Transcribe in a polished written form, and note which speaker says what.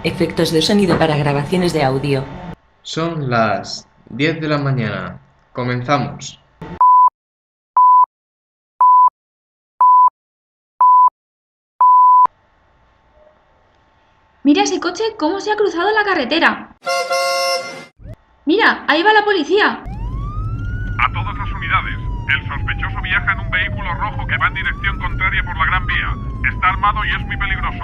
Speaker 1: Efectos de sonido para grabaciones de audio.
Speaker 2: Son las 10 de la mañana. Comenzamos.
Speaker 3: Mira ese coche cómo se ha cruzado la carretera. Mira, ahí va la policía.
Speaker 4: A todas las unidades. El sospechoso viaja en un vehículo rojo que va en dirección contraria por la Gran Vía. Está armado y es muy peligroso.